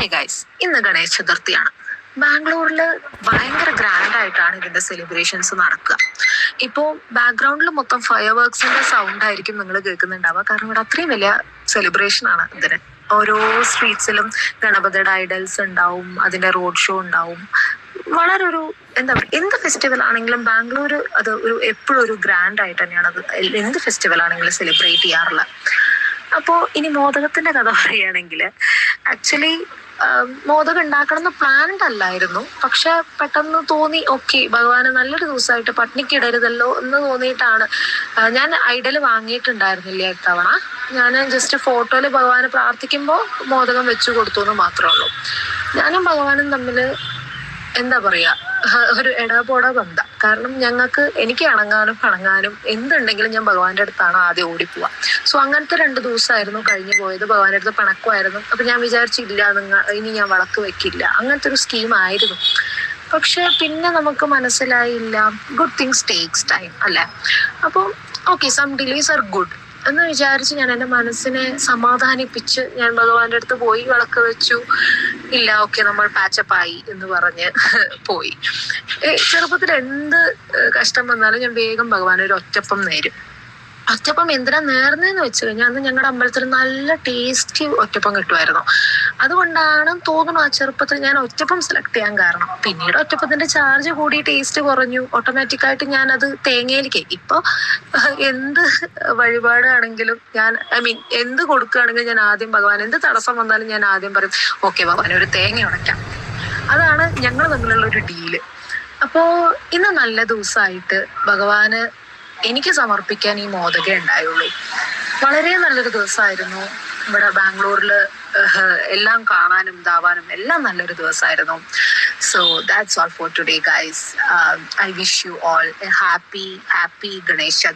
Hi guys, ഇന്ന് ഗണേശ ചതുർത്ഥിയാണ്. ബാംഗ്ലൂരിൽ ഭയങ്കര ഗ്രാൻഡ് ആയിട്ടാണ് ഇതിന്റെ സെലിബ്രേഷൻസ് നടക്കുക. ഇപ്പോൾ ബാക്ക്ഗ്രൗണ്ടിൽ മൊത്തം ഫയർ വർക്സിന്റെ സൗണ്ട് ആയിരിക്കും നിങ്ങൾ കേൾക്കുന്നുണ്ടാവുക. കാരണം ഇവിടെ അത്രയും വലിയ സെലിബ്രേഷൻ ആണ് ഇതിന്. ഓരോ സ്ട്രീറ്റ്സിലും ഗണപതിയുടെ ഐഡൽസ് ഉണ്ടാവും, അതിന്റെ റോഡ് ഷോ ഉണ്ടാവും. വളരെ ഒരു എന്താ പറയുക, എന്ത് ഫെസ്റ്റിവൽ ആണെങ്കിലും ബാംഗ്ലൂർ അത് ഒരു എപ്പോഴും ഒരു ഗ്രാൻഡ് ആയിട്ട് തന്നെയാണ് അത് എന്ത് ഫെസ്റ്റിവൽ ആണെങ്കിലും സെലിബ്രേറ്റ് ചെയ്യാറുള്ളത്. അപ്പോൾ ഇനി മോദകത്തിന്റെ കഥ പറയുകയാണെങ്കിൽ, ആക്ച്വലി മോദകം ഉണ്ടാക്കണം എന്ന് പ്ലാൻഡ് അല്ലായിരുന്നു. പക്ഷെ പെട്ടെന്ന് തോന്നി, ഓക്കെ ഭഗവാന് നല്ലൊരു ദിവസമായിട്ട് പട്ടിണിക്കിടരുതല്ലോ എന്ന് തോന്നിയിട്ടാണ്. ഞാൻ ഐഡൽ വാങ്ങിയിട്ടുണ്ടായിരുന്നില്ല ഇത്തവണ. ഞാൻ ജസ്റ്റ് ഫോട്ടോയിൽ ഭഗവാന് പ്രാർത്ഥിക്കുമ്പോൾ മോദകം വെച്ചു കൊടുത്തു എന്ന് മാത്രമേ ഉള്ളൂ. ഞാനും ഭഗവാനും തമ്മിൽ എന്താ പറയാ, ഒരു എടാപോട ബന്ധം. കാരണം എനിക്ക് അണങ്ങാനും എന്തുണ്ടെങ്കിലും ഞാൻ ഭഗവാന്റെ അടുത്താണ് ആദ്യം ഓടിപ്പോവാ. സോ അങ്ങനത്തെ 2 ദിവസമായിരുന്നു കഴിഞ്ഞു പോയത്. ഭഗവാന്റെ അടുത്ത് പിണക്കമായിരുന്നു. അപ്പൊ ഞാൻ വിചാരിച്ചില്ല, ഇനി ഞാൻ വിളക്ക് വെക്കില്ല, അങ്ങനത്തെ ഒരു സ്കീം ആയിരുന്നു. പക്ഷെ പിന്നെ നമുക്ക് മനസ്സിലായില്ല, ഗുഡ് തിങ്സ് ടേക്സ് ടൈം അല്ലേ. അപ്പോൾ okay, some delays are good എന്ന് വിചാരിച്ച് ഞാൻ എൻ്റെ മനസ്സിനെ സമാധാനിപ്പിച്ച് ഞാൻ ഭഗവാന്റെ അടുത്ത് പോയി, വിളക്ക് വെച്ചു. ഇല്ല, ഓക്കെ നമ്മൾ പാച്ചപ്പായി എന്ന് പറഞ്ഞ് പോയി. ചെറുപ്പത്തിൽ എന്ത് കഷ്ടം വന്നാലും ഞാൻ വേഗം ഭഗവാൻ ഒരു ഒറ്റപ്പം നേരും. ഒറ്റപ്പം എന്തിനാ നേർന്നതെന്ന് വെച്ച് കഴിഞ്ഞാൽ അന്ന് ഞങ്ങളുടെ അമ്പലത്തിൽ നല്ല ടേസ്റ്റി ഒറ്റപ്പം കിട്ടുമായിരുന്നു. അതുകൊണ്ടാണ് തോന്നുന്നു ആ ചെറുപ്പത്തിൽ ഞാൻ ഒറ്റപ്പം സെലക്ട് ചെയ്യാൻ കാരണം. പിന്നീട് ഒറ്റപ്പത്തിന്റെ ചാർജ് കൂടി, ടേസ്റ്റ് കുറഞ്ഞു. ഓട്ടോമാറ്റിക്കായിട്ട് ഞാൻ അത് തേങ്ങയിലേക്ക്. ഇപ്പൊ എന്ത് വഴിപാടാണെങ്കിലും എന്ത് കൊടുക്കുകയാണെങ്കിലും ഞാൻ ആദ്യം ഭഗവാൻ, എന്ത് തടസ്സം വന്നാലും ഞാൻ ആദ്യം പറയും, ഓക്കെ ഭഗവാൻ ഒരു തേങ്ങ ഉടയ്ക്കാം. അതാണ് ഞങ്ങൾ തമ്മിലുള്ള ഒരു ഡീല്. അപ്പോ ഇന്ന് നല്ല ദിവസമായിട്ട് ഭഗവാന് എനിക്ക് സമർപ്പിക്കാൻ ഈ മോദകേ ഉണ്ടായുള്ളൂ. വളരെ നല്ലൊരു ദിവസമായിരുന്നു. ഇവിടെ ബാംഗ്ലൂരിൽ എല്ലാം കാണാനും ഇതാവാനും എല്ലാം നല്ലൊരു ദിവസമായിരുന്നു. So that's all for today guys. I wish you all A happy Ganesha